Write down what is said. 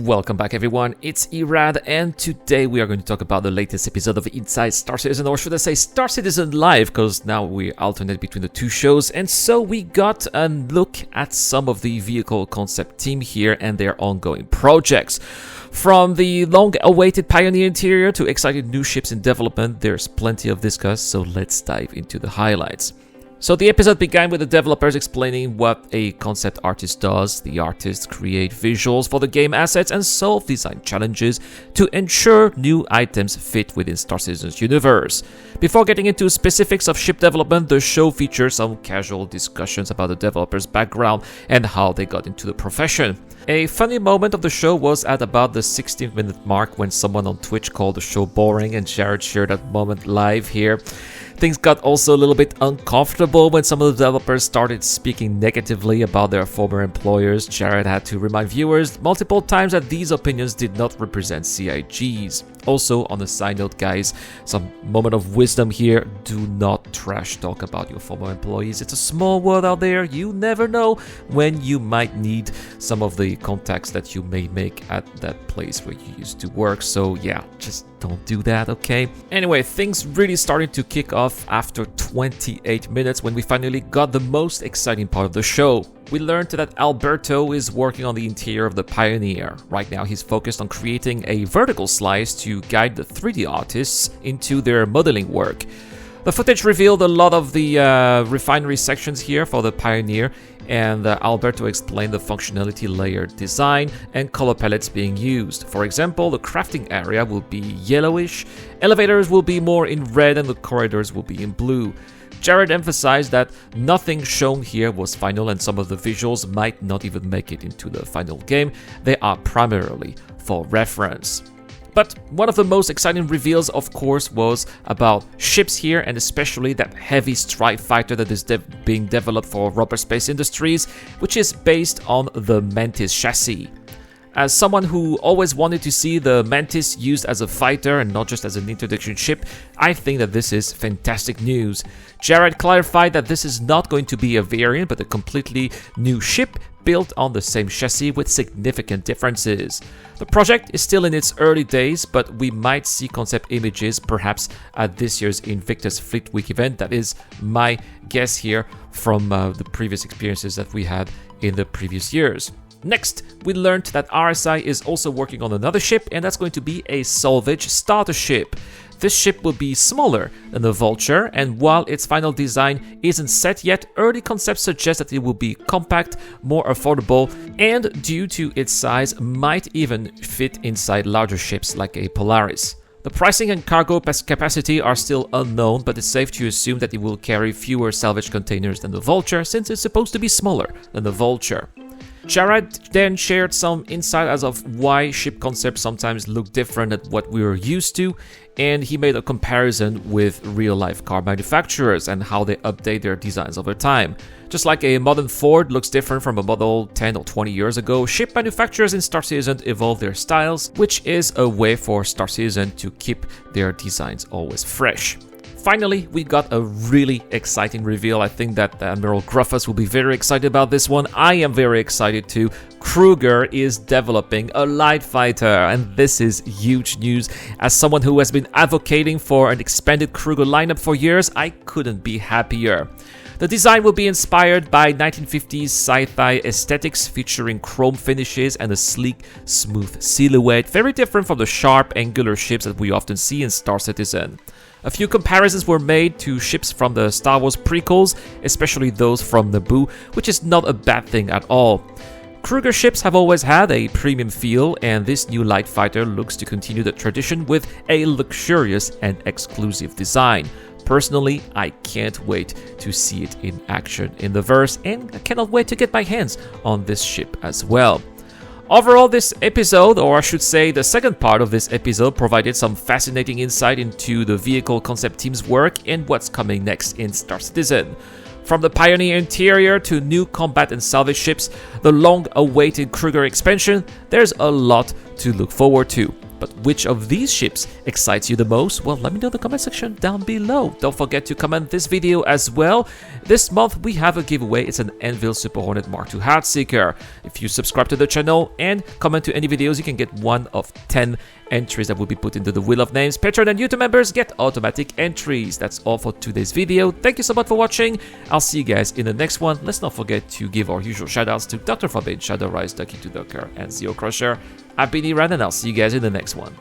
Welcome back everyone, it's Irad, and today we are going to talk about the latest episode of Inside Star Citizen, or should I say Star Citizen Live, because now we alternate between the two shows. And so we got a look at some of the vehicle concept team here and their ongoing projects. From the long-awaited Pioneer interior to exciting new ships in development, there's plenty of discuss, so let's dive into the highlights. So the episode began with the developers explaining what a concept artist does. The artists create visuals for the game assets and solve design challenges to ensure new items fit within Star Citizen's universe. Before getting into specifics of ship development, the show features some casual discussions about the developer's background and how they got into the profession. A funny moment of the show was at about the 16th-minute mark when someone on Twitch called the show boring, and Jared shared that moment live here. Things got also a little bit uncomfortable when some of the developers started speaking negatively about their former employers. Jared had to remind viewers multiple times that these opinions did not represent CIGs. Also, on a side note guys, some moment of wisdom here: do not trash talk about your former employees. It's a small world out there, you never know when you might need some of the contacts that you may make at that place where you used to work. So yeah, just don't do that, okay? Anyway, things really started to kick off after 28 minutes when we finally got the most exciting part of the show. We learned that Alberto is working on the interior of the Pioneer. Right now he's focused on creating a vertical slice to guide the 3D artists into their modeling work. The footage revealed a lot of the refinery sections here for the Pioneer, and Alberto explained the functionality layer design and color palettes being used. For example, the crafting area will be yellowish, elevators will be more in red, and the corridors will be in blue. Jared emphasized that nothing shown here was final, and some of the visuals might not even make it into the final game. They are primarily for reference. But one of the most exciting reveals, of course, was about ships here, and especially that heavy strike fighter that is being developed for Roper Space Industries, which is based on the Mantis chassis. As someone who always wanted to see the Mantis used as a fighter and not just as an introduction ship, I think that this is fantastic news. Jared clarified that this is not going to be a variant, but a completely new ship built on the same chassis with significant differences. The project is still in its early days, but we might see concept images perhaps at this year's Invictus Fleet Week event. That is my guess here from the previous experiences that we had in the previous years. Next, we learned that RSI is also working on another ship, and that's going to be a salvage starter ship. This ship will be smaller than the Vulture, and while its final design isn't set yet, early concepts suggest that it will be compact, more affordable, and due to its size, might even fit inside larger ships like a Polaris. The pricing and cargo capacity are still unknown, but it's safe to assume that it will carry fewer salvage containers than the Vulture, since it's supposed to be smaller than the Vulture. Jared then shared some insight as of why ship concepts sometimes look different than what we were used to, and he made a comparison with real-life car manufacturers and how they update their designs over time. Just like a modern Ford looks different from a model 10 or 20 years ago, ship manufacturers in Star Citizen evolve their styles, which is a way for Star Citizen to keep their designs always fresh. Finally, we got a really exciting reveal. I think that Admiral Gruffus will be very excited about this one. I am very excited too. Kruger is developing a light fighter, and this is huge news. As someone who has been advocating for an expanded Kruger lineup for years, I couldn't be happier. The design will be inspired by 1950s sci-fi aesthetics, featuring chrome finishes and a sleek, smooth silhouette, very different from the sharp, angular ships that we often see in Star Citizen. A few comparisons were made to ships from the Star Wars prequels, especially those from Naboo, which is not a bad thing at all. Kruger ships have always had a premium feel, and this new light fighter looks to continue the tradition with a luxurious and exclusive design. Personally, I can't wait to see it in action in the verse, and I cannot wait to get my hands on this ship as well. Overall, this episode, or I should say the second part of this episode, provided some fascinating insight into the vehicle concept team's work and what's coming next in Star Citizen. From the Pioneer interior to new combat and salvage ships, the long-awaited Kruger expansion, there's a lot to look forward to. But which of these ships excites you the most? Well, let me know in the comment section down below. Don't forget to comment this video as well. This month we have a giveaway. It's an Anvil Super Hornet Mark II Heartseeker. If you subscribe to the channel and comment to any videos, you can get one of 10 entries that will be put into the Wheel of Names. Patreon and YouTube members get automatic entries. That's all for today's video. Thank you so much for watching. I'll see you guys in the next one. Let's not forget to give our usual shoutouts to Dr. Forbid, Shadow Rise, Ducky to Docker, and Zero Crusher. I've been Iran, and I'll see you guys in the next one.